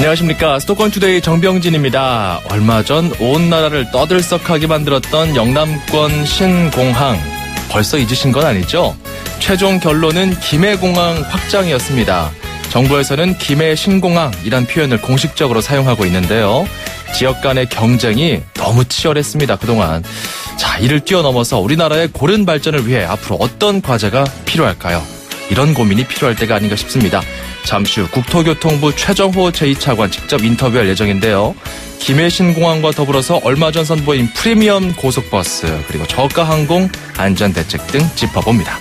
안녕하십니까. 수도권투데이 정병진입니다. 얼마 전 온 나라를 떠들썩하게 만들었던 영남권 신공항. 벌써 잊으신 건 아니죠? 최종 결론은 김해공항 확장이었습니다. 정부에서는 김해 신공항이란 표현을 공식적으로 사용하고 있는데요. 지역 간의 경쟁이 너무 치열했습니다, 그동안. 자, 이를 뛰어넘어서 우리나라의 고른 발전을 위해 앞으로 어떤 과제가 필요할까요? 이런 고민이 필요할 때가 아닌가 싶습니다. 잠시 후 국토교통부 최정호 제2차관 직접 인터뷰할 예정인데요. 김해 신공항과 더불어서 얼마 전 선보인 프리미엄 고속버스 그리고 저가 항공 안전대책 등 짚어봅니다.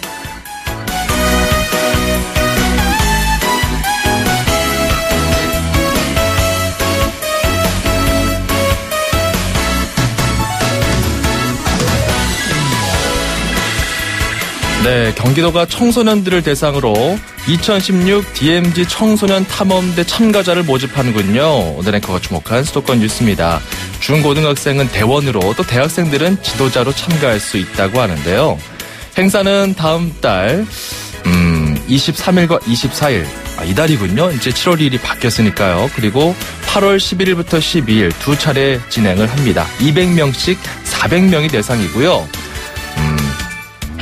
네, 경기도가 청소년들을 대상으로 2016 DMZ 청소년 탐험대 참가자를 모집하는군요. 오늘 앵커가 주목한 수도권 뉴스입니다. 중고등학생은 대원으로 또 대학생들은 지도자로 참가할 수 있다고 하는데요. 행사는 다음 달 23일과 24일, 이달이군요. 이제 7월 1일이 바뀌었으니까요. 그리고 8월 11일부터 12일 두 차례 진행을 합니다. 200명씩 400명이 대상이고요.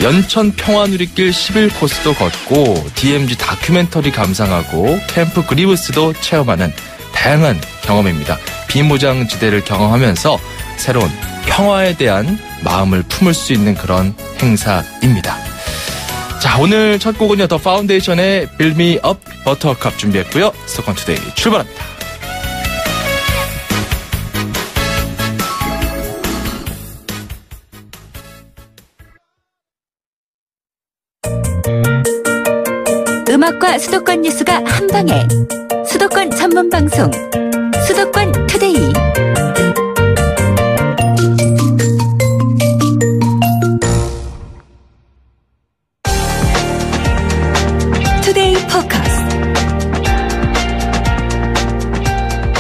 연천 평화누리길 11코스도 걷고 DMZ 다큐멘터리 감상하고 캠프 그리브스도 체험하는 다양한 경험입니다. 비무장지대를 경험하면서 새로운 평화에 대한 마음을 품을 수 있는 그런 행사입니다. 자, 오늘 첫 곡은요, 더 파운데이션의 Build Me Up 버터컵 준비했고요. 수도권 투데이 출발합니다. 음악과 수도권 뉴스가 한방에 수도권 전문 방송 수도권 투데이. 투데이 포커스.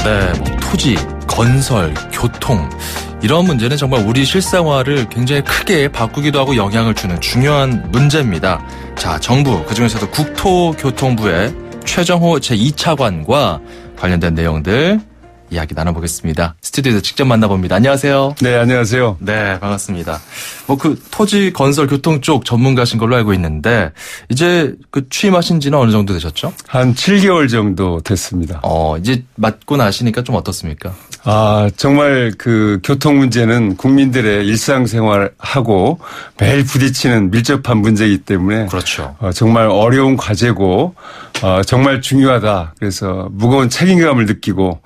네, 토지, 건설, 교통 이런 문제는 정말 우리 실생활을 굉장히 크게 바꾸기도 하고 영향을 주는 중요한 문제입니다. 자, 정부, 그중에서도 국토교통부의 최정호 제2차관과 관련된 내용들 이야기 나눠보겠습니다. 스튜디오에서 직접 만나봅니다. 안녕하세요. 네, 안녕하세요. 네, 반갑습니다. 토지, 건설, 교통 쪽 전문가신 걸로 알고 있는데 이제 취임하신 지는 어느 정도 되셨죠? 한 7개월 정도 됐습니다. 이제 맡고 나시니까 좀 어떻습니까? 정말 교통 문제는 국민들의 일상생활하고 매일 부딪히는 밀접한 문제이기 때문에. 그렇죠. 정말 어려운 과제고, 정말 중요하다. 그래서 무거운 책임감을 느끼고,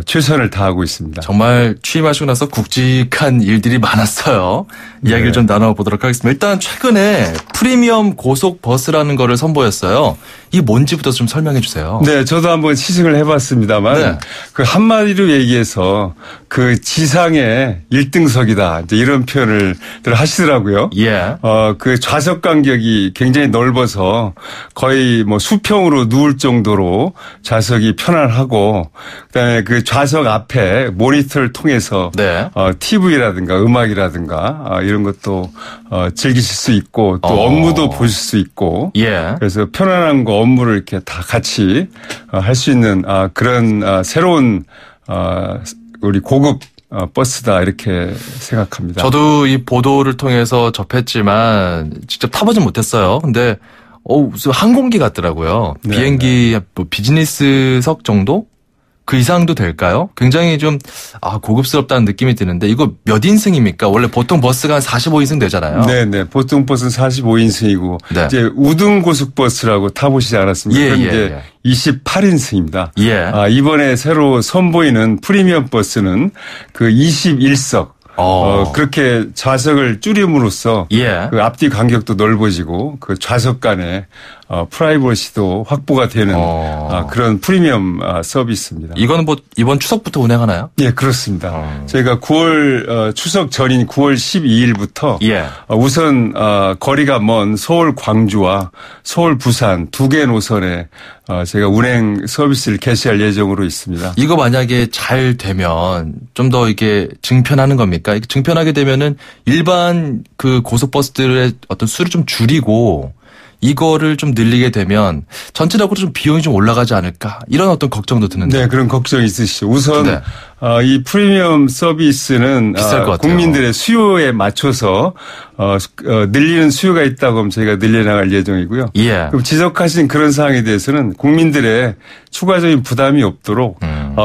최선을 다하고 있습니다. 정말 취임하시고 나서 굵직한 일들이 많았어요. 이야기를 좀 나눠보도록 하겠습니다. 일단 최근에 프리미엄 고속버스라는 거를 선보였어요. 이게 뭔지부터 좀 설명해 주세요. 네, 저도 한번 시승을 해봤습니다만 한마디로 얘기해서 지상의 1등석이다. 이제 이런 표현을 하시더라고요. 예. 좌석 간격이 굉장히 넓어서 거의 수평으로 누울 정도로 좌석이 편안하고 그다음에 좌석 앞에 모니터를 통해서 TV라든가 음악이라든가 이런 것도 즐기실 수 있고 또 업무도 보실 수 있고 그래서 편안한 거 업무를 이렇게 다 같이 할 수 있는 그런 새로운 우리 고급 버스다 이렇게 생각합니다. 저도 이 보도를 통해서 접했지만 직접 타보진 못했어요. 근데 무슨 항공기 같더라고요. 네, 비행기 비즈니스석 정도? 그 이상도 될까요? 굉장히 좀 고급스럽다는 느낌이 드는데 이거 몇 인승입니까? 원래 보통 버스가 한 45인승 되잖아요. 네네. 보통 버스는 45인승이고 이제 우등고속버스라고 타보시지 않았습니까? 그런데 28인승입니다. 이번에 새로 선보이는 프리미엄 버스는 21석. 그렇게 좌석을 줄임으로써 앞뒤 간격도 넓어지고 좌석 간에 프라이버시도 확보가 되는 그런 프리미엄 서비스입니다. 이거는 이번 추석부터 운행하나요? 예, 그렇습니다. 저희가 9월 추석 전인 9월 12일부터 우선 거리가 먼 서울 광주와 서울 부산 두 개 노선에 제가 운행 서비스를 개시할 예정으로 있습니다. 이거 만약에 잘 되면 좀 더 이게 증편하는 겁니까? 증편하게 되면은 일반 고속버스들의 어떤 수를 좀 줄이고 이거를 좀 늘리게 되면 전체적으로 좀 비용이 좀 올라가지 않을까 이런 어떤 걱정도 드는데. 네, 그런 걱정이 있으시죠. 우선 네. 이 프리미엄 서비스는 비쌀 것 같아요. 국민들의 수요에 맞춰서 늘리는 수요가 있다고 하면 저희가 늘려나갈 예정이고요. 예. 그럼 지적하신 그런 사항에 대해서는 국민들의 추가적인 부담이 없도록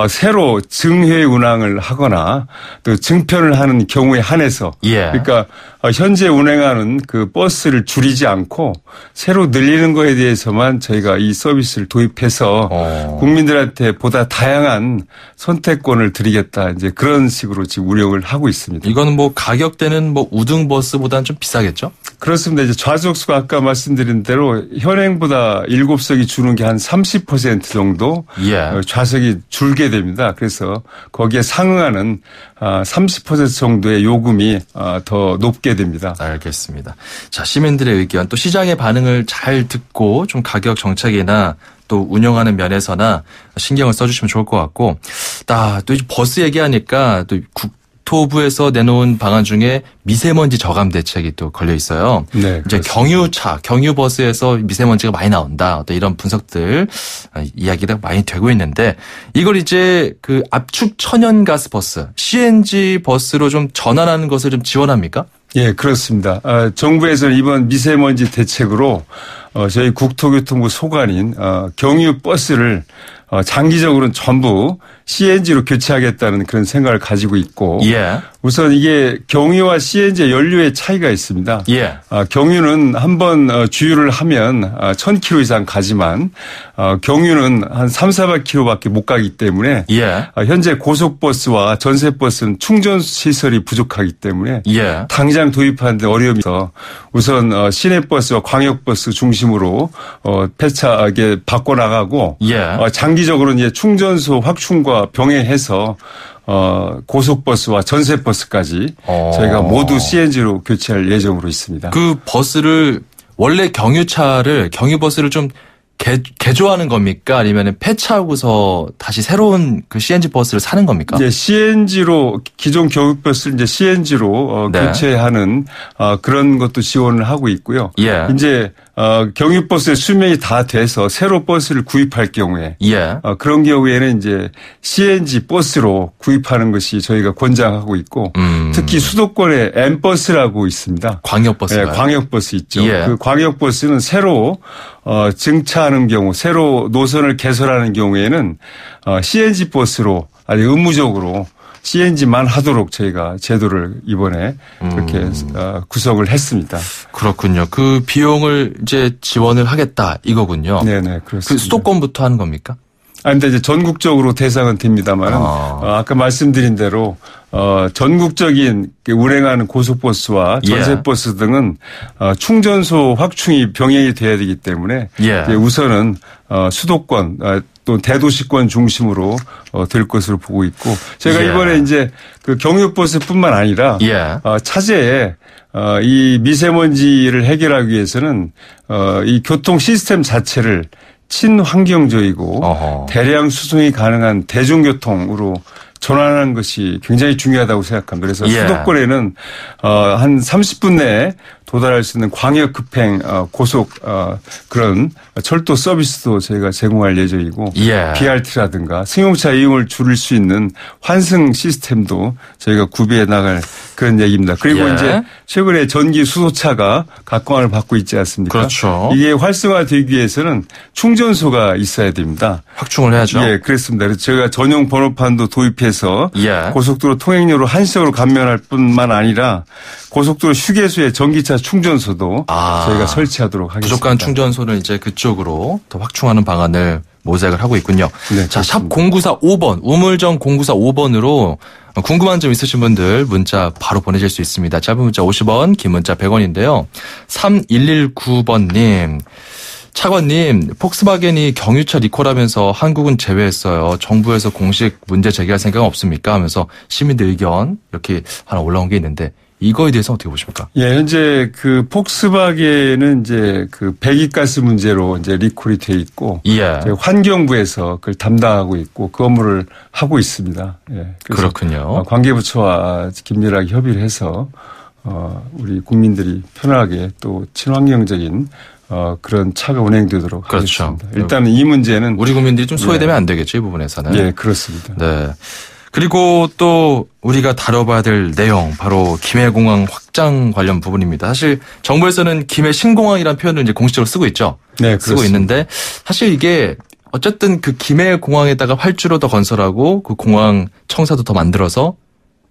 새로 증회 운항을 하거나 또 증편을 하는 경우에 한해서 예. 그러니까 현재 운행하는 그 버스를 줄이지 않고 새로 늘리는 거에 대해서만 저희가 이 서비스를 도입해서 국민들한테 보다 다양한 선택권을 드리겠다. 이제 그런 식으로 지금 운영을 하고 있습니다. 이거는 뭐 가격대는 뭐 우등 버스보다는 좀 비싸겠죠? 그렇습니다. 이제 좌석 수가 아까 말씀드린 대로 현행보다 7석이 주는 게 한 30% 정도 예. 좌석이 줄게 됩니다. 그래서 거기에 상응하는 30% 정도의 요금이 더 높게 됩니다. 알겠습니다. 자, 시민들의 의견 또 시장의 반응을 잘 듣고 좀 가격 정책이나 또 운영하는 면에서나 신경을 써주시면 좋을 것 같고, 또 이제 버스 얘기하니까 또 국토부에서 내놓은 방안 중에 미세먼지 저감 대책이 또 걸려 있어요. 네, 이제 경유버스에서 미세먼지가 많이 나온다. 또 이런 분석들 이야기가 많이 되고 있는데 이걸 이제 그 압축 천연가스 버스, CNG 버스로 좀 전환하는 것을 좀 지원합니까? 예, 그렇습니다. 정부에서는 이번 미세먼지 대책으로 저희 국토교통부 소관인 경유버스를 장기적으로는 전부 CNG로 교체하겠다는 그런 생각을 가지고 있고 예. 우선 이게 경유와 CNG의 연료의 차이가 있습니다. 예. 경유는 한번 주유를 하면 1000km 이상 가지만 경유는 한 3, 400km밖에 못 가기 때문에 예. 현재 고속버스와 전세버스는 충전 시설이 부족하기 때문에 예. 당장 도입하는 데 어려움이 있어 우선 시내버스와 광역버스 중심으로 폐차하게 바꿔나가고 예. 장기적으로는 이제 충전소 확충과 병행해서 고속버스와 전세버스까지 저희가 모두 CNG로 교체할 예정으로 있습니다. 그 버스를 원래 경유버스를 좀 개조하는 겁니까? 아니면 폐차하고서 다시 새로운 그 CNG 버스를 사는 겁니까? 이제 CNG로 기존 경유버스를 이제 CNG로 네. 교체하는 그런 것도 지원을 하고 있고요. 예. 이제 경유버스의 수명이 다 돼서 새로 버스를 구입할 경우에 예. 그런 경우에는 이제 CNG 버스로 구입하는 것이 저희가 권장하고 있고 특히 수도권에 M버스라고 있습니다. 광역버스가요? 네, 광역버스 있죠. 예. 그 광역버스는 새로 증차하는 경우, 새로 노선을 개설하는 경우에는 CNG 버스로 아니 의무적으로 CNG만 하도록 저희가 제도를 이번에 그렇게 구성을 했습니다. 그렇군요. 그 비용을 이제 지원을 하겠다 이거군요. 네네, 그렇습니다. 그 수도권부터 하는 겁니까? 근데 이제 전국적으로 대상은 됩니다만은 아까 말씀드린 대로 전국적인 운행하는 고속버스와 전세버스 등은 충전소 확충이 병행이 돼야 되기 때문에 예. 우선은 수도권 또 대도시권 중심으로 될 것으로 보고 있고 제가 예. 이번에 이제 그 경유버스뿐만 아니라 예. 차제에 이 미세먼지를 해결하기 위해서는 이 교통 시스템 자체를 친환경적이고 대량 수송이 가능한 대중교통으로 전환하는 것이 굉장히 중요하다고 생각합니다. 그래서 예. 수도권에는 한 30분 내에 도달할 수 있는 광역 급행 고속 그런 철도 서비스도 저희가 제공할 예정이고 예. BRT라든가 승용차 이용을 줄일 수 있는 환승 시스템도 저희가 구비해 나갈 그런 얘기입니다. 그리고 예. 이제 최근에 전기 수소차가 각광을 받고 있지 않습니까? 그렇죠. 이게 활성화되기 위해서는 충전소가 있어야 됩니다. 확충을 해야죠. 예, 그렇습니다. 그래서 저희가 전용 번호판도 도입해서 예. 고속도로 통행료를 한시적으로 감면할 뿐만 아니라 고속도로 휴게소에 전기차 충전소도 저희가 설치하도록 하겠습니다. 부족한 충전소는 이제 그쪽으로 더 확충하는 방안을 모색을 하고 있군요. 네, 자, 샵 0945번, 우물정 0945번으로 궁금한 점 있으신 분들 문자 바로 보내실 수 있습니다. 짧은 문자 50원, 긴 문자 100원인데요. 3119번님. 차관님, 폭스바겐이 경유차 리콜하면서 한국은 제외했어요. 정부에서 공식 문제 제기할 생각은 없습니까? 하면서 시민들 의견 이렇게 하나 올라온 게 있는데 이거에 대해서 어떻게 보십니까? 예, 현재 그 폭스바겐은 이제 그 배기가스 문제로 이제 리콜이 돼 있고 예. 환경부에서 그걸 담당하고 있고 그 업무를 하고 있습니다. 예. 그렇군요. 관계부처와 긴밀하게 협의를 해서 우리 국민들이 편하게 또 친환경적인 그런 차가 운행되도록 그렇죠. 하겠습니다. 일단은 이 문제는 우리 국민들이 좀 소외되면 안 되겠죠, 이 부분에서는. 네, 그렇습니다. 네. 그리고 또 우리가 다뤄봐야 될 내용, 바로 김해공항 확장 관련 부분입니다. 사실 정부에서는 김해 신공항이라는 표현을 이제 공식적으로 쓰고 있죠. 네, 쓰고 그렇습니다. 있는데 사실 이게 어쨌든 그 김해 공항에다가 활주로 더 건설하고 그 공항 청사도 더 만들어서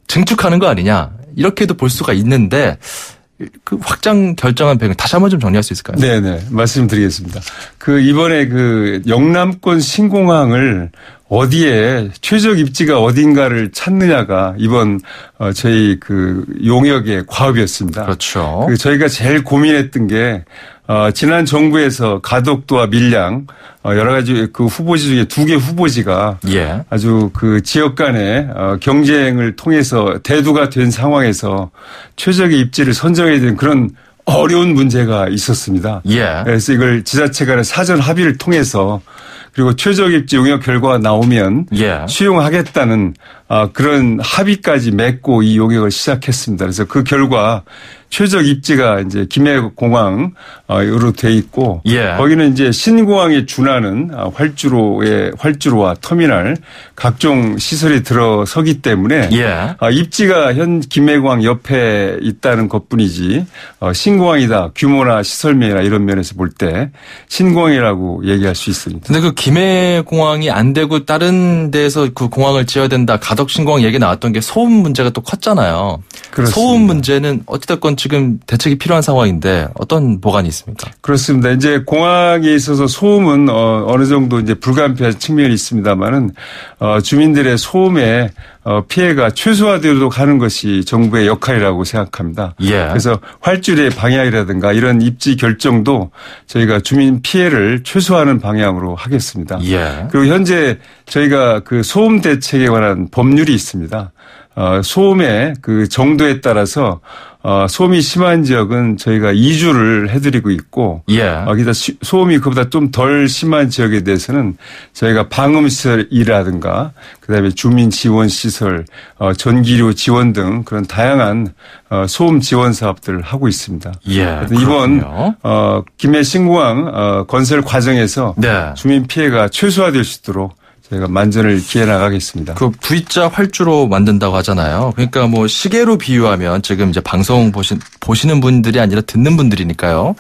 증축하는 거 아니냐, 이렇게도 볼 수가 있는데 그 확장 결정한 배경 다시 한번 좀 정리할 수 있을까요? 네네, 말씀드리겠습니다. 이번에 영남권 신공항을 어디에 최적 입지가 어딘가를 찾느냐가 이번 저희 용역의 과업이었습니다. 그렇죠. 저희가 제일 고민했던 게 지난 정부에서 가덕도와 밀양 여러 가지 후보지 중에 2개 후보지가 아주 지역 간의 경쟁을 통해서 대두가 된 상황에서 최적의 입지를 선정해야 되는 그런 어려운 문제가 있었습니다. 그래서 이걸 지자체 간의 사전 합의를 통해서 그리고 최적 입지 용역 결과가 나오면 수용하겠다는 그런 합의까지 맺고 이 용역을 시작했습니다. 그래서 그 결과 최적 입지가 이제 김해공항으로 돼 있고 거기는 이제 신공항에 준하는 활주로와 터미널 각종 시설이 들어서기 때문에 입지가 현 김해공항 옆에 있다는 것뿐이지 신공항이다, 규모나 시설면이나 이런 면에서 볼 때 신공항이라고 얘기할 수 있습니다. 근데 김해공항이 안 되고 다른 데서 그 공항을 지어야 된다, 가덕 신공항 얘기 나왔던 게 소음 문제가 또 컸잖아요. 그렇습니다. 소음 문제는 어찌됐건 지금 대책이 필요한 상황인데 어떤 보관이 있습니까? 그렇습니다. 이제 공항에 있어서 소음은 어느 정도 이제 불가피한 측면이 있습니다만은 주민들의 소음에 피해가 최소화되도록 하는 것이 정부의 역할이라고 생각합니다. 그래서 활주로의 방향이라든가 이런 입지 결정도 저희가 주민 피해를 최소화하는 방향으로 하겠습니다. 그리고 현재 저희가 소음 대책에 관한 법률이 있습니다. 소음의 정도에 따라서 소음이 심한 지역은 저희가 이주를 해드리고 있고 거기다 소음이 그보다 좀 덜 심한 지역에 대해서는 저희가 방음시설이라든가 그다음에 주민 지원 시설, 전기료 지원 등 그런 다양한 소음 지원 사업들을 하고 있습니다. 이번 김해 신공항 건설 과정에서 주민 피해가 최소화될 수 있도록 저희가 만전을 기해 나가겠습니다. V자 활주로 만든다고 하잖아요. 그러니까 시계로 비유하면 지금 이제 방송 보시는 분들이 아니라 듣는 분들이니까요.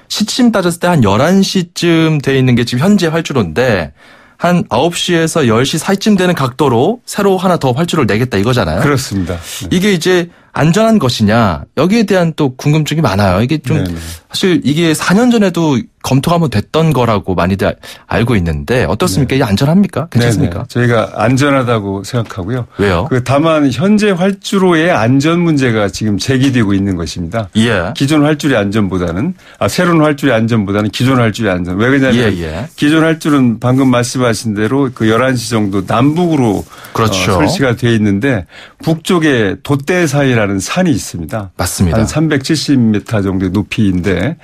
시침 따졌을 때 한 11시쯤 돼 있는 게 지금 현재 활주로인데 한 9시에서 10시 사이쯤 되는 각도로 새로 하나 더 활주로를 내겠다 이거잖아요. 그렇습니다. 이게 이제 안전한 것이냐, 여기에 대한 또 궁금증이 많아요. 이게 좀 사실 이게 4년 전에도 검토가 한번 됐던 거라고 많이들 알고 있는데 어떻습니까? 이게 안전합니까? 괜찮습니까? 저희가 안전하다고 생각하고요. 왜요? 다만 현재 활주로의 안전 문제가 지금 제기되고 있는 것입니다. 기존 활주로의 안전보다는 새로운 활주로의 안전보다는 기존 활주로의 안전. 왜 그러냐면 기존 활주로는 방금 말씀하신 대로 11시 정도 남북으로 설치가 되어 있는데 북쪽에 돛대 사이라는 산이 있습니다. 맞습니다. 한 370m 정도의 높이인데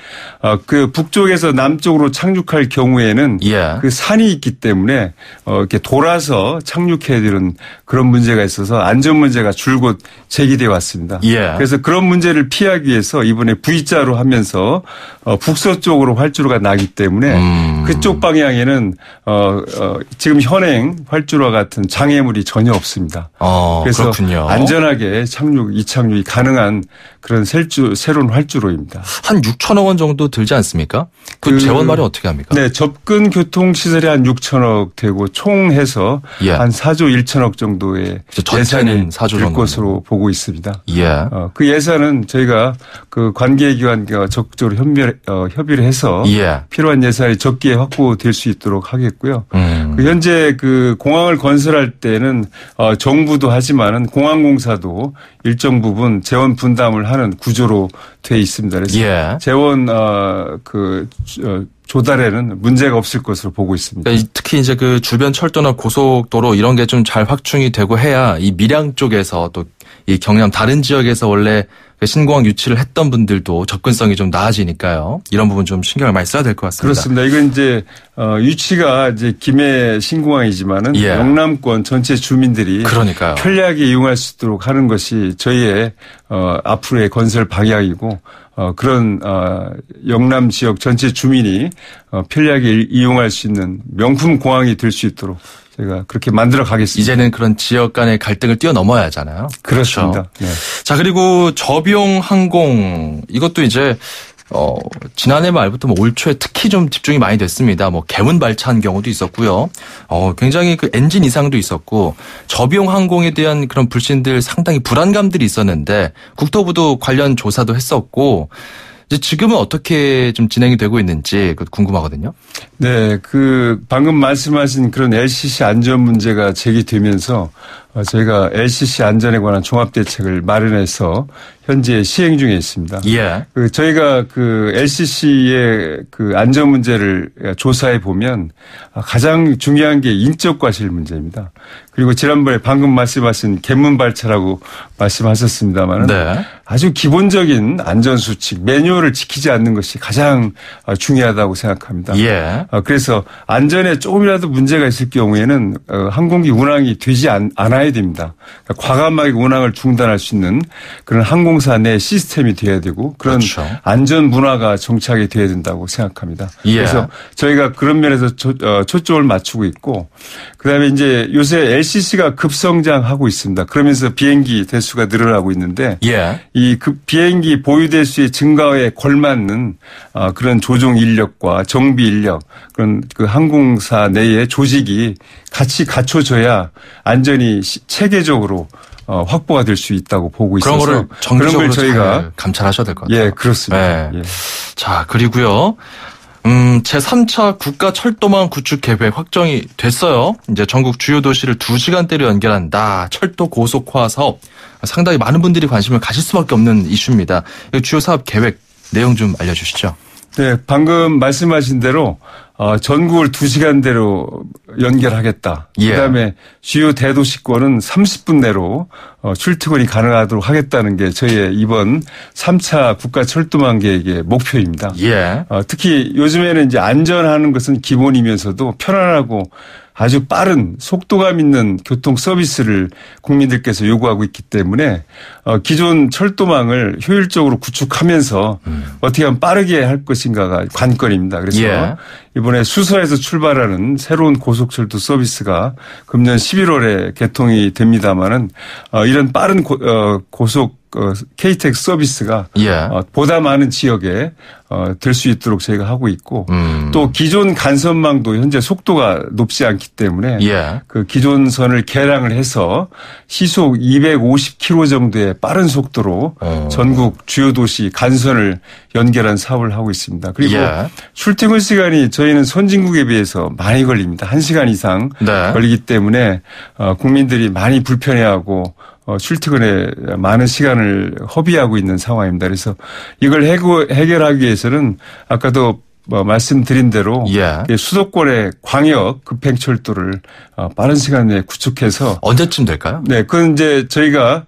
북쪽에서 남쪽으로 착륙할 경우에는 그 산이 있기 때문에 이렇게 돌아서 착륙해야 되는 그런 문제가 있어서 안전 문제가 줄곧 제기되어 왔습니다. 그래서 그런 문제를 피하기 위해서 이번에 V자로 하면서 북서쪽으로 활주로가 나기 때문에 그쪽 방향에는 지금 현행 활주로와 같은 장애물이 전혀 없습니다. 그래서 그렇군요. 안전하게 이착륙이 가능한 그런 새로운 활주로입니다. 한 6천억 원 정도 들지 않습니까? 재원 마련 어떻게 합니까? 네, 접근 교통시설이 한 6천억 되고 총 해서 한 4조 1천억 정도의 예산이 될 것으로 보고 있습니다. 그 예산은 저희가 관계기관과 적극적으로 협의를 해서 필요한 예산이 적기에 확보될 수 있도록 하겠고요. 현재 공항을 건설할 때는 정부도 하지만은 공항공사도 일정 부분 재원 분담을 하는 구조로 돼 있습니다. 그래서 재원 조달에는 문제가 없을 것으로 보고 있습니다. 그러니까 특히 이제 주변 철도나 고속도로 이런 게 좀 잘 확충이 되고 해야 이 밀양 쪽에서 또 이 경남 다른 지역에서 원래 신공항 유치를 했던 분들도 접근성이 좀 나아지니까요. 이런 부분 좀 신경을 많이 써야 될 것 같습니다. 그렇습니다. 이건 이제 유치가 이제 김해 신공항이지만은 예. 영남권 전체 주민들이 그러니까요. 편리하게 이용할 수 있도록 하는 것이 저희의 앞으로의 건설 방향이고 그런 영남 지역 전체 주민이 편리하게 이용할 수 있는 명품 공항이 될 수 있도록 제가 그렇게 만들어 가겠습니다. 이제는 그런 지역 간의 갈등을 뛰어넘어야 하잖아요. 그렇습니다. 그렇죠. 네. 자, 그리고 저비용 항공 이것도 이제 지난해 말부터 올 초에 특히 좀 집중이 많이 됐습니다. 개문 발차한 경우도 있었고요. 굉장히 그 엔진 이상도 있었고 저비용 항공에 대한 그런 불신들 상당히 불안감들이 있었는데 국토부도 관련 조사도 했었고 이제 지금은 어떻게 좀 진행이 되고 있는지 궁금하거든요. 네, 방금 말씀하신 그런 LCC 안전 문제가 제기되면서 저희가 LCC 안전에 관한 종합대책을 마련해서 현재 시행 중에 있습니다. 예. 저희가 LCC의 안전 문제를 조사해 보면 가장 중요한 게 인적 과실 문제입니다. 그리고 지난번에 방금 말씀하신 개문 발차라고 말씀하셨습니다만은 네. 아주 기본적인 안전 수칙 매뉴얼을 지키지 않는 것이 가장 중요하다고 생각합니다. 예. 그래서 안전에 조금이라도 문제가 있을 경우에는 항공기 운항이 되지 않아야 됩니다. 그러니까 과감하게 운항을 중단할 수 있는 그런 항공사 내 시스템이 돼야 되고 그런 그렇죠. 안전 문화가 정착이 돼야 된다고 생각합니다. 예. 그래서 저희가 그런 면에서 초점을 맞추고 있고 그다음에 이제 요새 LCC가 급성장하고 있습니다. 그러면서 비행기 대수가 늘어나고 있는데 예. 이 비행기 보유 대수의 증가에 걸맞는 그런 조종 인력과 정비 인력 그런 항공사 내의 조직이 같이 갖춰져야 안전이 체계적으로 확보가 될 수 있다고 보고 있어서 그런 거를 정기적으로 그런 걸 저희가 감찰하셔야 될 것 같아요. 예, 그렇습니다. 네. 예. 자, 그리고요. 제3차 국가철도망 구축 계획 확정이 됐어요. 이제 전국 주요 도시를 2시간대로 연결한다. 철도 고속화 사업. 상당히 많은 분들이 관심을 가질 수밖에 없는 이슈입니다. 주요 사업 계획 내용 좀 알려주시죠. 네, 방금 말씀하신 대로 전국을 2시간대로 연결하겠다. 예. 그다음에 주요 대도시권은 30분 내로 출퇴근이 가능하도록 하겠다는 게 저희의 이번 3차 국가철도망 계획의 목표입니다. 예. 특히 요즘에는 이제 안전하는 것은 기본이면서도 편안하고 아주 빠른 속도감 있는 교통 서비스를 국민들께서 요구하고 있기 때문에 기존 철도망을 효율적으로 구축하면서 어떻게 하면 빠르게 할 것인가가 관건입니다. 그래서 예. 이번에 수서에서 출발하는 새로운 고속철도 서비스가 금년 11월에 개통이 됩니다마는 이런 빠른 고속 KTX 서비스가 예. 보다 많은 지역에 될 수 있도록 저희가 하고 있고 또 기존 간선망도 현재 속도가 높지 않기 때문에 예. 그 기존 선을 개량을 해서 시속 250km 정도의 빠른 속도로 전국 주요 도시 간선을 연결한 사업을 하고 있습니다. 그리고 예. 출퇴근 시간이 저희는 선진국에 비해서 많이 걸립니다. 1시간 이상 네. 걸리기 때문에 국민들이 많이 불편해하고 출퇴근에 많은 시간을 허비하고 있는 상황입니다. 그래서 이걸 해결하기 위해서는 아까도 말씀드린 대로 예. 수도권의 광역 급행철도를 빠른 시간 내에 구축해서 언제쯤 될까요? 네, 그건 이제 저희가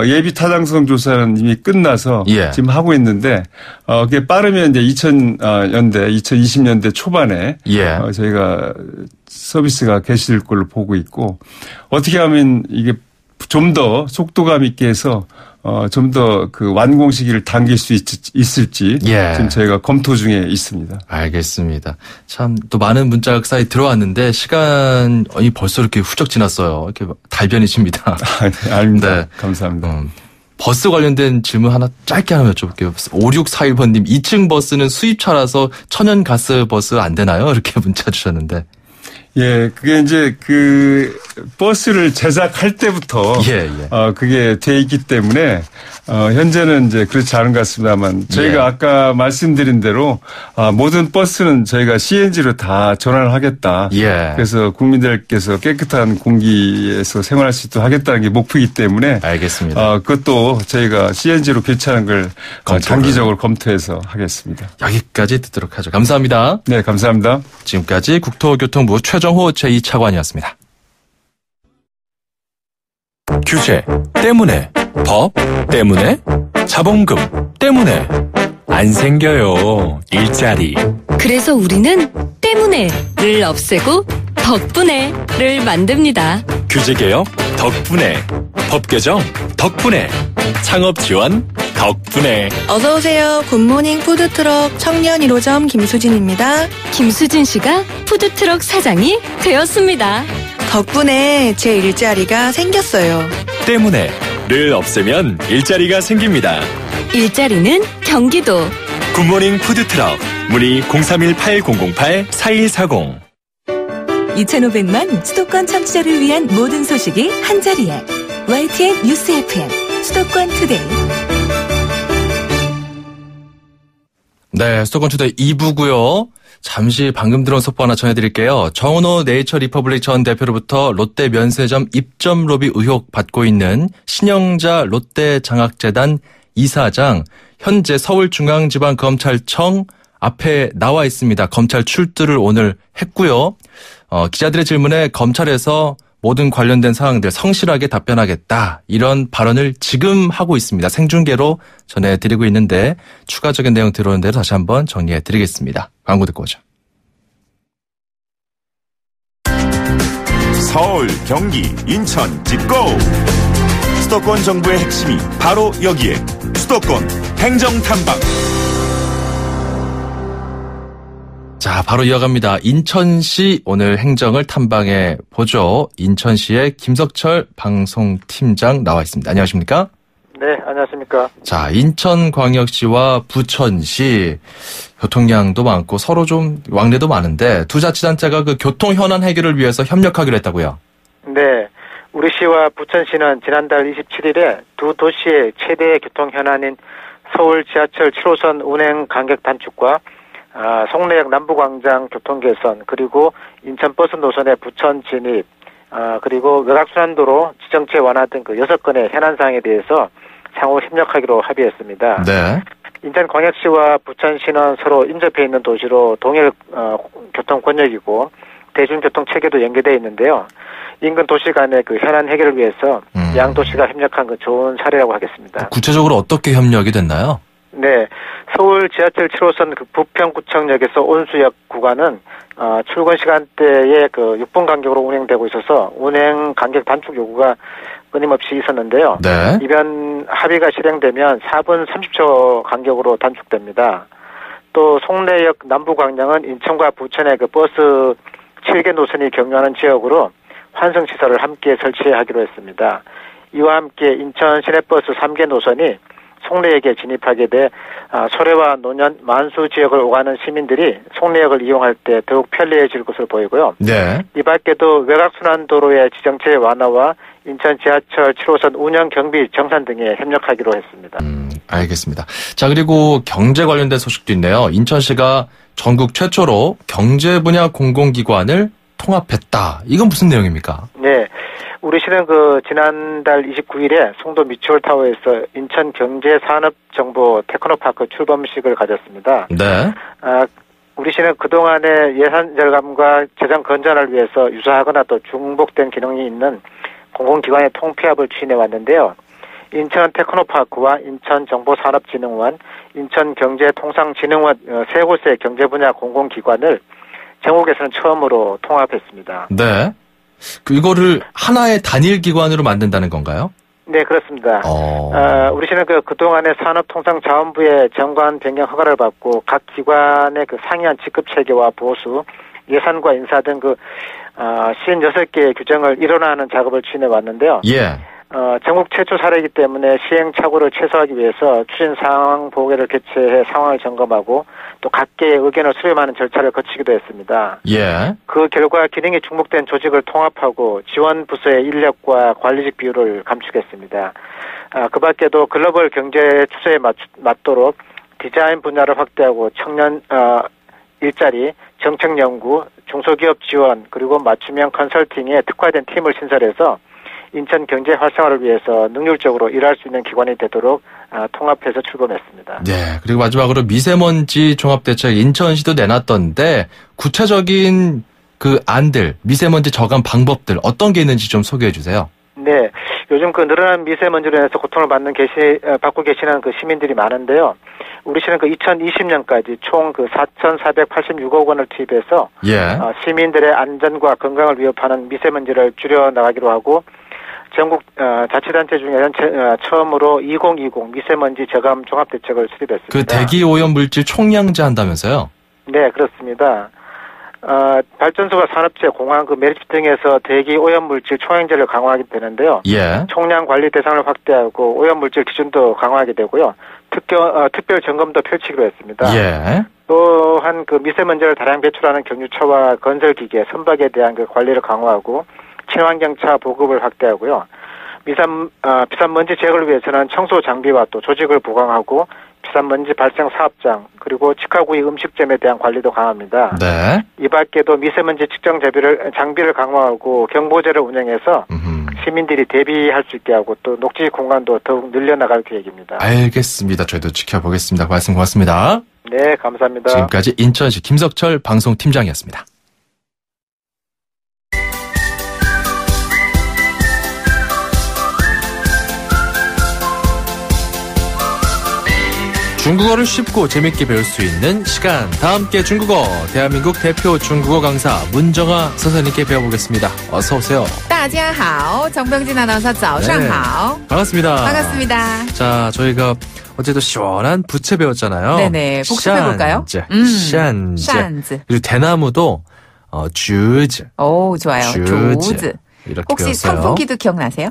예비 타당성 조사는 이미 끝나서 예. 지금 하고 있는데 그게 빠르면 이제 2020년대 초반에 예. 저희가 서비스가 개시될 걸로 보고 있고 어떻게 하면 이게 좀 더 속도감 있게 해서 좀 더 그 완공 시기를 당길 수 있을지 예. 지금 저희가 검토 중에 있습니다. 알겠습니다. 참 또 많은 문자가 사이 들어왔는데 시간이 벌써 이렇게 훌쩍 지났어요. 이렇게 달변이십니다. 네, 아닙니다. 네. 감사합니다. 버스 관련된 질문 하나 짧게 하나 여쭤볼게요. 5641번님 2층 버스는 수입차라서 천연가스 버스 안 되나요? 이렇게 문자 주셨는데. 예, 그게 이제 그 버스를 제작할 때부터 그게 돼 있기 때문에 현재는 이제 그렇지 않은 것 같습니다만 저희가 아까 말씀드린 대로 모든 버스는 저희가 CNG로 다 전환을 하겠다. 그래서 국민들께서 깨끗한 공기에서 생활할 수 있도록 하겠다는 게 목표이기 때문에 알겠습니다. 그것도 저희가 CNG로 교체하는 걸 장기적으로 검토해서 하겠습니다. 여기까지 듣도록 하죠. 감사합니다. 네, 감사합니다. 지금까지 국토교통부 최정호 제2차관이었습니다. 규제 때문에, 법 때문에, 자본금 때문에 안 생겨요. 일자리. 그래서 우리는 때문에를 없애고 덕분에를 만듭니다. 규제개혁 덕분에. 법개정 덕분에. 창업지원 덕분에. 어서오세요. 굿모닝 푸드트럭 청년 1호점 김수진입니다. 김수진 씨가 푸드트럭 사장이 되었습니다. 덕분에 제 일자리가 생겼어요. 때문에를 없애면 일자리가 생깁니다. 일자리는 경기도. 굿모닝 푸드트럭. 문의 031-8008-4140. 2,500만 수도권 청취자를 위한 모든 소식이 한자리에. YTN 뉴스 FM 수도권 투데이. 네, 수도권 투데이 2부고요. 잠시 방금 들어온 속보 하나 전해드릴게요. 정은호 네이처 리퍼블릭 전 대표로부터 롯데 면세점 입점 로비 의혹 받고 있는 신영자 롯데장학재단 이사장, 현재 서울중앙지방검찰청 앞에 나와 있습니다. 검찰 출두를 오늘 했고요. 기자들의 질문에 검찰에서 모든 관련된 사항들 성실하게 답변하겠다, 이런 발언을 지금 하고 있습니다. 생중계로 전해드리고 있는데 추가적인 내용 들어오는 대로 다시 한번 정리해드리겠습니다. 광고 듣고 오죠. 서울, 경기, 인천, 짚고 수도권 정부의 핵심이 바로 여기에. 수도권 행정탐방. 자, 바로 이어갑니다. 인천시 오늘 행정을 탐방해 보죠. 인천시의 김석철 방송팀장 나와 있습니다. 안녕하십니까? 네, 안녕하십니까. 자, 인천광역시와 부천시 교통량도 많고 서로 좀 왕래도 많은데 두 자치단체가 그 교통 현안 해결을 위해서 협력하기로 했다고요? 네, 우리 시와 부천시는 지난달 27일에 두 도시의 최대 교통 현안인 서울 지하철 7호선 운행 간격 단축과 송내역 남부광장 교통 개선, 그리고 인천 버스 노선의 부천 진입, 그리고 외곽순환도로 지정체 완화 등 그 6건의 현안 사항에 대해서 상호 협력하기로 합의했습니다. 네. 인천광역시와 부천시는 서로 인접해 있는 도시로 동일 교통 권역이고 대중교통 체계도 연계되어 있는데요. 인근 도시 간의 그 현안 해결을 위해서 양 도시가 협력한 그 좋은 사례라고 하겠습니다. 구체적으로 어떻게 협력이 됐나요? 네, 서울 지하철 7호선 그 부평구청역에서 온수역 구간은 출근 시간대에 그 6분 간격으로 운행되고 있어서 운행 간격 단축 요구가 끊임없이 있었는데요. 네. 이번 합의가 실행되면 4분 30초 간격으로 단축됩니다. 또 송내역 남부광장은 인천과 부천의 그 버스 7개 노선이 경유하는 지역으로 환승 시설을 함께 설치하기로 했습니다. 이와 함께 인천 시내버스 3개 노선이 송내역에 진입하게 돼 소래와 노년, 만수 지역을 오가는 시민들이 송내역을 이용할 때 더욱 편리해질 것으로 보이고요. 네. 이 밖에도 외곽순환도로의 지정체 완화와 인천 지하철 7호선 운영 경비 정산 등에 협력하기로 했습니다. 알겠습니다. 자, 그리고 경제 관련된 소식도 있네요. 인천시가 전국 최초로 경제 분야 공공기관을 통합했다. 이건 무슨 내용입니까? 네. 우리 시는 그 지난달 29일에 송도 미추홀타워에서 인천 경제산업정보 테크노파크 출범식을 가졌습니다. 네. 우리 시는 그동안의 예산 절감과 재정 건전을 위해서 유사하거나 또 중복된 기능이 있는 공공기관의 통폐합을 추진해 왔는데요. 인천 테크노파크와 인천정보산업진흥원, 인천경제통상진흥원 세 곳의 경제분야 공공기관을 전국에서는 처음으로 통합했습니다. 네. 이거를 하나의 단일 기관으로 만든다는 건가요? 네, 그렇습니다. 우리 시는 그동안의 산업통상자원부의 정관 변경 허가를 받고 각 기관의 그 상이한 직급 체계와 보수, 예산과 인사 등 56개의 규정을 일원화하는 작업을 추진해 왔는데요. 예. 전국 최초 사례이기 때문에 시행착오를 최소화하기 위해서 추진 상황 보고회를 개최해 상황을 점검하고 또 각계의 의견을 수렴하는 절차를 거치기도 했습니다. 예. 그 결과 기능이 중복된 조직을 통합하고 지원 부서의 인력과 관리직 비율을 감축했습니다. 그 밖에도 글로벌 경제 추세에 맞도록 디자인 분야를 확대하고 청년 일자리, 정책 연구, 중소기업 지원, 그리고 맞춤형 컨설팅에 특화된 팀을 신설해서 인천 경제 활성화를 위해서 능률적으로 일할 수 있는 기관이 되도록 통합해서 출범했습니다. 네. 그리고 마지막으로 미세먼지 종합대책 인천시도 내놨던데 구체적인 그 안들, 미세먼지 저감 방법들 어떤 게 있는지 좀 소개해 주세요. 네, 요즘 그 늘어난 미세먼지로 인해서 고통을 받고 계시는 그 시민들이 많은데요. 우리 시는 그 2020년까지 총 그 4,486억 원을 투입해서 시민들의 안전과 건강을 위협하는 미세먼지를 줄여 나가기로 하고 전국 자치단체 중에는 처음으로 2020 미세먼지 저감 종합대책을 수립했습니다. 그 대기 오염 물질 총량제 한다면서요? 네, 그렇습니다. 발전소가 산업체, 공항, 그 매립지 등에서 대기 오염물질 총량제를 강화하게 되는데요. 총량 관리 대상을 확대하고 오염물질 기준도 강화하게 되고요. 특별 점검도 펼치기로 했습니다. 또한 그 미세먼지를 다량 배출하는 경유차와 건설기계, 선박에 대한 그 관리를 강화하고 친환경차 보급을 확대하고요. 비싼 먼지 제거를 위해서는 청소 장비와 또 조직을 보강하고 비싼 먼지 발생 사업장 그리고 직화구이 음식점에 대한 관리도 강화합니다. 네. 이 밖에도 미세먼지 측정 장비를 강화하고 경보제를 운영해서 시민들이 대비할 수 있게 하고 또 녹지 공간도 더욱 늘려나갈 계획입니다. 알겠습니다. 저희도 지켜보겠습니다. 말씀 고맙습니다. 네, 감사합니다. 지금까지 인천시 김석철 방송팀장이었습니다. 중국어를 쉽고 재밌게 배울 수 있는 시간. 다 함께 중국어. 대한민국 대표 중국어 강사 문정아 선생님께 배워보겠습니다. 어서 오세요. 大家好, 정병진 아나운서 早上好. 반갑습니다. 반갑습니다. 자, 저희가 어제도 시원한 부채 배웠잖아요. 네네. 복습해볼까요? 샨즈. 그리고 대나무도 주즈. 오, 좋아요. 주즈. 이렇게 혹시 배웠어요. 선풍기도 기억나세요?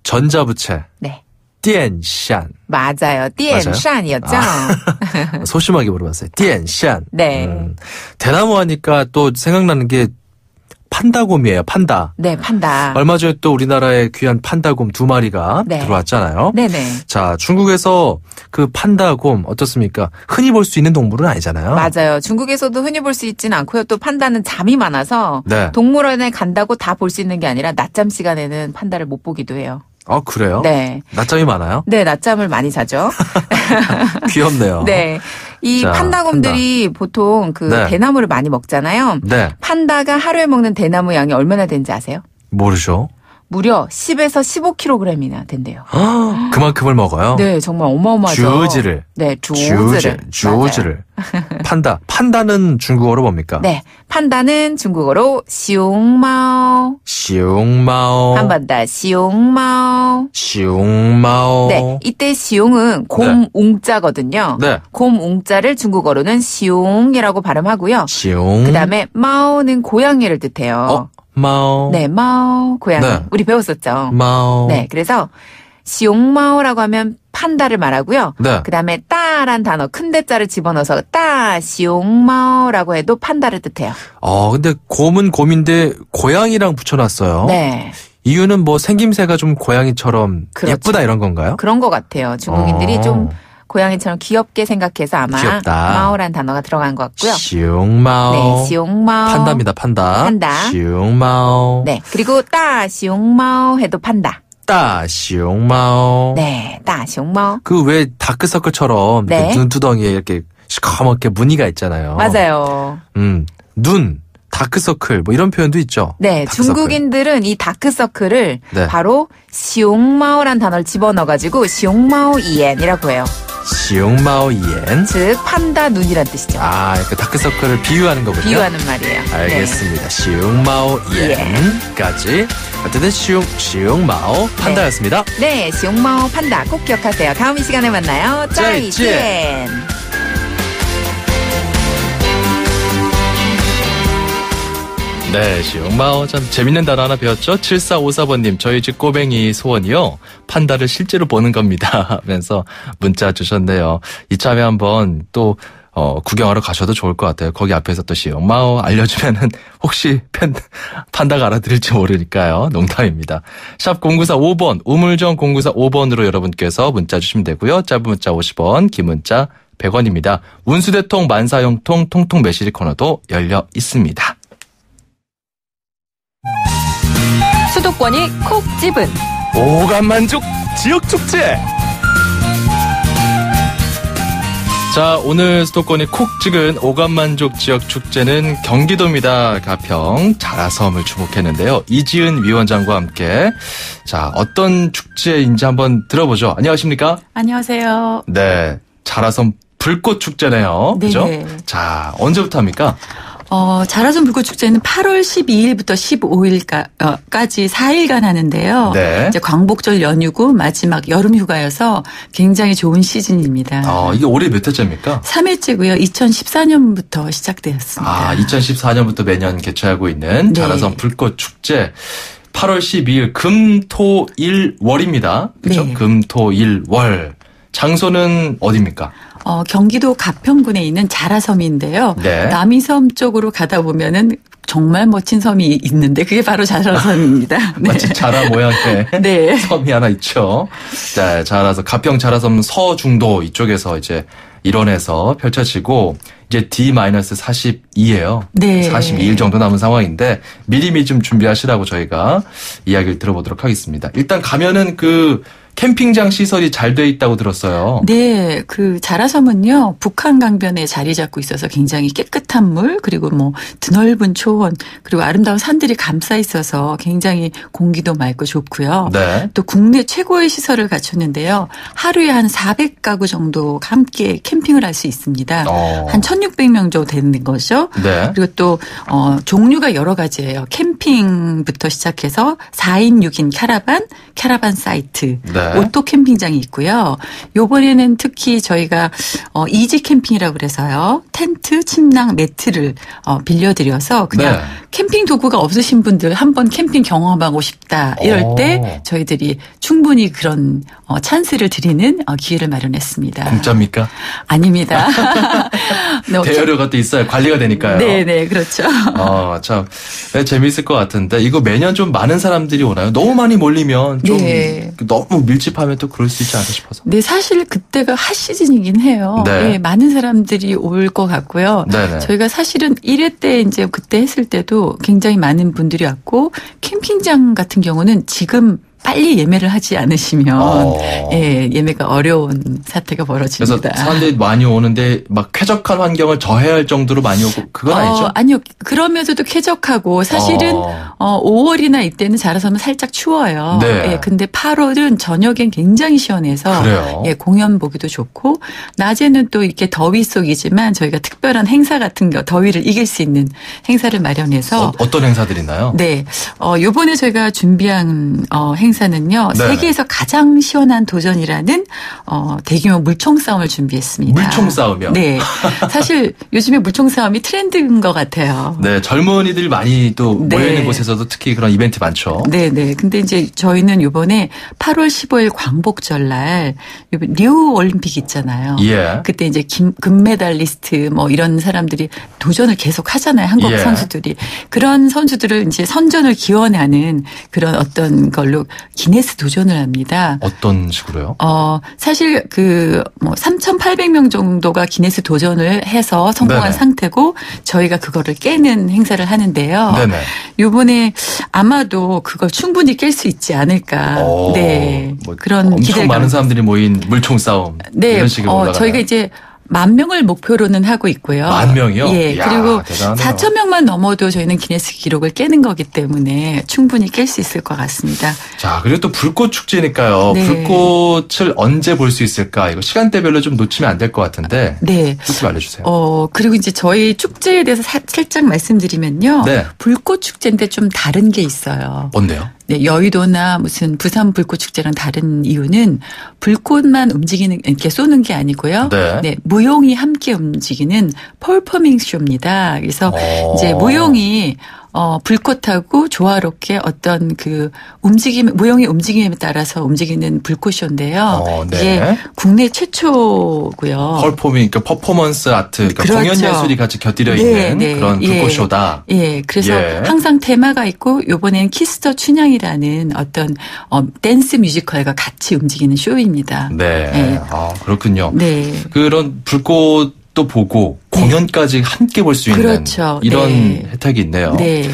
전자부채. 네. 电扇. 맞아요. 电扇이었죠. 소심하게 물어봤어요. 电扇. 네. 대나무 하니까 또 생각나는 게 판다곰이에요. 판다. 네, 판다. 얼마 전에 또 우리나라에 귀한 판다곰 2마리가 들어왔잖아요. 네네. 자, 중국에서 그 판다곰 어떻습니까? 흔히 볼 수 있는 동물은 아니잖아요. 맞아요. 중국에서도 흔히 볼 수 있지는 않고요. 또 판다는 잠이 많아서 동물원에 간다고 다 볼 수 있는 게 아니라 낮잠 시간에는 판다를 못 보기도 해요. 그래요? 네. 낮잠이 많아요? 네, 낮잠을 많이 자죠. 귀엽네요. 네. 이 판다곰들이 보통 그 대나무를 많이 먹잖아요. 네. 판다가 하루에 먹는 대나무 양이 얼마나 되는지 아세요? 모르죠. 무려 10에서 15kg이나 된대요. 그만큼을 먹어요? 네, 정말 어마어마하죠. 주즈를. 네, 주즈를. 판다는 중국어로 뭡니까? 네, 판다는 중국어로 시옹마오. 한 번 더, 시옹마오. 네, 이때 시옹은 곰웅자거든요. 네. 곰웅자를 중국어로는 시옹이라고 발음하고요. 시옹. 그 다음에 마오는 고양이를 뜻해요. 마오. 네, 마오, 고양이. 네. 우리 배웠었죠. 마오. 네, 그래서 시옹마오라고 하면 판다를 말하고요. 네. 그 다음에 따란 단어, 큰 대자를 집어넣어서 따, 시옹마오라고 해도 판다를 뜻해요. 근데 곰은 곰인데 고양이랑 붙여놨어요. 네. 이유는 뭐 생김새가 좀 고양이처럼 그렇죠. 예쁘다 이런 건가요? 그런 것 같아요. 중국인들이 좀 고양이처럼 귀엽게 생각해서 아마 귀엽다. 마오란 단어가 들어간 것 같고요. 시옹마오. 네, 시옹마오. 판다입니다, 판다. 시옹마오. 네, 그리고 따, 시옹마오 해도 판다. 따, 시옹마오. 네, 따, 시옹마오. 그 왜 다크서클처럼 눈두덩이에 이렇게 시커멓게 무늬가 있잖아요. 맞아요. 눈. 다크서클 뭐 이런 표현도 있죠. 네, 다크서클. 중국인들은 이 다크서클을 바로 시옹마오란 단어를 집어넣어가지고 시옹마오이엔이라고 해요. 시옹마오이엔. 즉 판다 눈이란 뜻이죠. 그 다크서클을 비유하는 거군요. 비유하는 말이에요. 알겠습니다. 시옹마오이엔까지. 어쨌든 시옹마오 판다였습니다. 네, 시옹마오 판다 꼭 기억하세요. 다음 이 시간에 만나요. 짜이젠. 네, 시옹마오 참 재밌는 단어 하나 배웠죠? 7454번님, 저희 집 꼬뱅이 소원이요. 판다를 실제로 보는 겁니다. 하면서 문자 주셨네요. 이참에 한번 또 구경하러 가셔도 좋을 것 같아요. 거기 앞에서 또 시옹마오 알려주면은 혹시 판다가 알아들을지 모르니까요. 농담입니다. 샵 0945번, 우물정 0945번으로 여러분께서 문자 주시면 되고요. 짧은 문자 50원, 긴 문자 100원입니다. 운수대통, 만사형통, 통통 매실이 코너도 열려 있습니다. 수도권이 콕 집은 오감만족 지역축제. 자, 오늘 수도권이 콕 찍은 오감만족 지역 축제는 경기도입니다. 가평 자라섬을 주목했는데요. 이지은 위원장과 함께 자, 어떤 축제인지 한번 들어보죠. 안녕하십니까? 안녕하세요. 네, 자라섬 불꽃 축제네요. 네. 그죠? 자, 언제부터 합니까? 자라섬 불꽃축제는 8월 12일부터 15일까지 4일간 하는데요. 네. 이제 광복절 연휴고 마지막 여름 휴가여서 굉장히 좋은 시즌입니다. 이게 올해 몇 회째입니까? 3회째고요. 2014년부터 시작되었습니다. 2014년부터 매년 개최하고 있는 자라섬 불꽃 축제. 8월 12일 금토일월입니다. 그렇죠? 네. 금토일월. 장소는 어디입니까? 경기도 가평군에 있는 자라섬인데요. 네. 남이섬 쪽으로 가다 보면은 정말 멋진 섬이 있는데 그게 바로 자라섬입니다. 네. 마치 자라 모양의 네. 섬이 하나 있죠. 자, 자라섬 가평 자라섬 서중도 이쪽에서 이제 일원에서 펼쳐지고 이제 D-42예요. 네. 42일 정도 남은 상황인데 미리미리 좀 준비하시라고 저희가 이야기를 들어보도록 하겠습니다. 일단 가면은 그 캠핑장 시설이 잘 돼 있다고 들었어요. 네, 그 자라섬은요 북한 강변에 자리 잡고 있어서 굉장히 깨끗한 물 그리고 뭐 드넓은 초원 그리고 아름다운 산들이 감싸 있어서 굉장히 공기도 맑고 좋고요. 네. 또 국내 최고의 시설을 갖췄는데요. 하루에 한 400가구 정도 함께 캠핑을 할 수 있습니다. 한 1,600명 정도 되는 거죠. 네. 그리고 또 종류가 여러 가지예요. 캠핑부터 시작해서 4인 6인 캐러반 사이트. 네. 오토 캠핑장이 있고요. 요번에는 특히 저희가 이지 캠핑이라고 그래서요. 텐트, 침낭, 매트를 빌려드려서 그냥 네. 캠핑 도구가 없으신 분들 한번 캠핑 경험하고 싶다 이럴 때 저희들이 충분히 그런 찬스를 드리는 기회를 마련했습니다. 공짜입니까? 아닙니다. 대여료가 또 있어야 관리가 되니까요. 네, 그렇죠. 참 재미있을 것 같은데 이거 매년 좀 많은 사람들이 오나요? 너무 많이 몰리면 좀 너무 밀집하면 또 그럴 수 있지 않을까 싶어서. 네, 사실 그때가 핫 시즌이긴 해요. 네. 네, 많은 사람들이 올 것 같고요. 네네. 저희가 사실은 1회 때 이제 그때 했을 때도 굉장히 많은 분들이 왔고 캠핑장 같은 경우는 지금 빨리 예매를 하지 않으시면 예매가 어려운 사태가 벌어집니다. 그래서 사람들이 많이 오는데 막 쾌적한 환경을 저해할 정도로 많이 오고 그건 아니죠? 아니요. 그러면서도 쾌적하고 사실은 5월이나 이때는 자라섬은 살짝 추워요. 네. 예, 근데 8월은 저녁엔 굉장히 시원해서 그래요? 예, 공연 보기도 좋고 낮에는 또 이렇게 더위 속이지만 저희가 특별한 행사 같은 거 더위를 이길 수 있는 행사를 마련해서 어떤 행사들이 있나요? 네. 요번에 저희가 준비한 행사는요. 네. 세계에서 가장 시원한 도전이라는 대규모 물총 싸움을 준비했습니다. 물총 싸움이요? 네. 사실 요즘에 물총 싸움이 트렌드인 것 같아요. 네, 젊은이들 많이 또 모여있는 곳에서도 특히 그런 이벤트 많죠. 네. 근데 이제 저희는 이번에 8월 15일 광복절 날 리우 올림픽 있잖아요. 예. 그때 이제 금메달리스트 뭐 이런 사람들이 도전을 계속 하잖아요. 한국 선수들이. 그런 선수들을 이제 선전을 기원하는 그런 어떤 걸로 기네스 도전을 합니다. 어떤 식으로요? 사실 뭐 3,800명 정도가 기네스 도전을 해서 성공한 네네. 상태고 저희가 그거를 깨는 행사를 하는데요. 네네. 이번에 아마도 그걸 충분히 깰 수 있지 않을까. 네. 뭐 그런 엄청 많은 사람들이 모인 물총 싸움. 네. 이런 식으로 올라가나요? 저희가 이제 10,000명을 목표로는 하고 있고요. 10,000명이요? 예. 이야, 그리고 대단하네요. 4,000명만 넘어도 저희는 기네스 기록을 깨는 거기 때문에 충분히 깰 수 있을 것 같습니다. 자, 그리고 또 불꽃 축제니까요. 네. 불꽃을 언제 볼 수 있을까? 이거 시간대별로 좀 놓치면 안 될 것 같은데. 네. 좀 알려주세요. 그리고 이제 저희 축제에 대해서 살짝 말씀드리면요. 네. 불꽃 축제인데 좀 다른 게 있어요. 뭔데요? 네, 여의도나 무슨 부산 불꽃 축제랑 다른 이유는 불꽃만 이렇게 쏘는 게 아니고요. 네. 무용이 함께 움직이는 퍼포밍 쇼입니다. 그래서 이제 무용이 불꽃하고 조화롭게 어떤 무용의 움직임에 따라서 움직이는 불꽃쇼인데요. 네. 이게 국내 최초고요. 그러니까 퍼포먼스 아트, 그러니까 그렇죠. 공연 예술이 같이 곁들여 있는 그런 불꽃쇼다. 예, 그래서 항상 테마가 있고 요번엔 키스 더 춘향이라는 어떤 댄스 뮤지컬과 같이 움직이는 쇼입니다. 네. 그렇군요. 네. 그런 불꽃도 보고 공연까지 함께 볼 수 있는 그렇죠. 이런 혜택이 있네요. 네.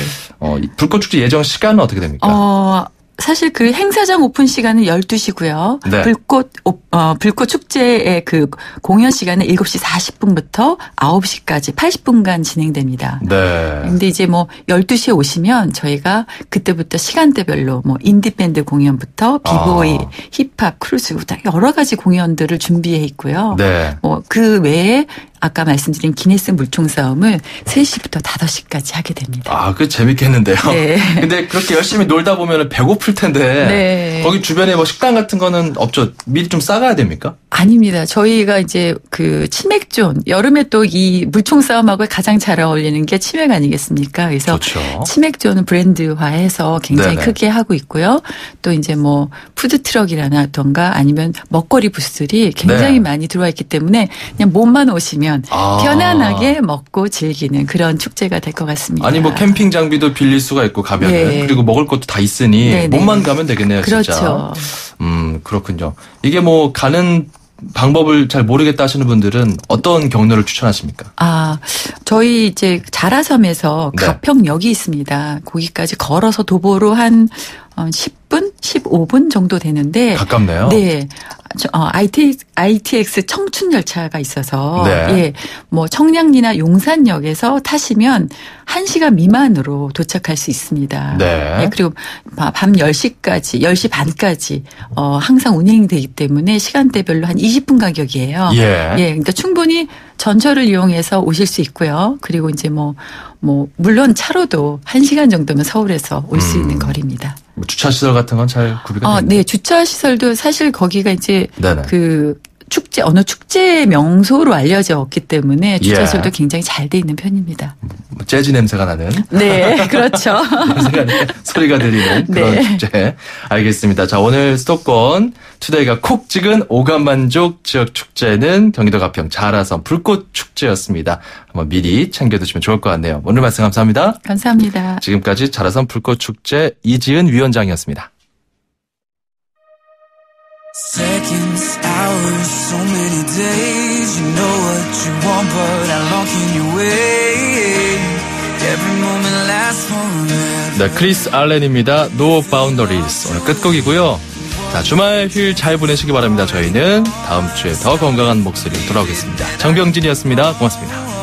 불꽃축제 예정 시간은 어떻게 됩니까? 사실 그 행사장 오픈 시간은 12시고요. 네. 불꽃 축제의 그 공연 시간은 7시 40분부터 9시까지 80분간 진행됩니다. 네. 근데 이제 뭐 12시에 오시면 저희가 그때부터 시간대별로 뭐 인디밴드 공연부터 비보이, 힙합, 크루즈 여러 가지 공연들을 준비해 있고요. 네. 뭐 그 외에 아까 말씀드린 기네스 물총 싸움을 3시부터 5시까지 하게 됩니다. 아, 그 재밌겠는데요. 네. 근데 그렇게 열심히 놀다 보면 배고플 텐데. 네. 거기 주변에 뭐 식당 같은 거는 없죠? 미리 좀 싸가야 됩니까? 아닙니다. 저희가 이제 그 치맥존, 여름에 또 이 물총 싸움하고 가장 잘 어울리는 게 치맥 아니겠습니까? 그래서 좋죠. 치맥존은 브랜드화해서 굉장히 네네. 크게 하고 있고요. 또 이제 뭐 푸드트럭이라던가 아니면 먹거리 부스들이 굉장히 네. 많이 들어와 있기 때문에 그냥 몸만 오시면 편안하게 먹고 즐기는 그런 축제가 될 것 같습니다. 아니 뭐 캠핑 장비도 빌릴 수가 있고 가면은 네. 그리고 먹을 것도 다 있으니 네네. 몸만 가면 되겠네요. 그렇죠. 진짜. 그렇군요. 이게 뭐 가는 방법을 잘 모르겠다 하시는 분들은 어떤 경로를 추천하십니까? 아, 저희 이제 자라섬에서 네. 가평역이 있습니다. 거기까지 걸어서 도보로 한 10분, 15분 정도 되는데. 가깝네요. 네. ITX 청춘 열차가 있어서. 네. 예. 뭐 청량리나 용산역에서 타시면 1시간 미만으로 도착할 수 있습니다. 네. 예, 그리고 밤 10시까지, 10시 반까지, 항상 운행되기 때문에 시간대별로 한 20분 가격이에요. 예. 예. 그러니까 충분히 전철을 이용해서 오실 수 있고요. 그리고 이제 물론 차로도 1시간 정도면 서울에서 올 수 있는 거리입니다. 뭐 주차 시설 같은 건 잘 구비가 됩니까? 네, 주차 시설도 사실 거기가 이제 네네. 그 어느 축제 명소로 알려졌기 때문에 주차 시설도 예. 굉장히 잘 돼 있는 편입니다. 재즈 냄새가 나는. 네, 그렇죠. 냄새가 나는 소리가 들리는 그런 네. 축제. 알겠습니다. 자, 오늘 수도권 투데이가 콕 찍은 오감만족 지역 축제는 경기도 가평 자라섬 불꽃 축제였습니다. 한번 미리 챙겨두시면 좋을 것 같네요. 오늘 말씀 감사합니다. 감사합니다. 지금까지 자라섬 불꽃 축제 이지은 위원장이었습니다. Seconds, hours, so many days. You know what you want, but how long can you wait? Every moment lasts forever. 네, 크리스 알렌입니다. No Boundaries. 오늘 끝곡이고요. 자, 주말 휴일 잘 보내시기 바랍니다. 저희는 다음 주에 더 건강한 목소리로 돌아오겠습니다. 장병진이었습니다. 고맙습니다.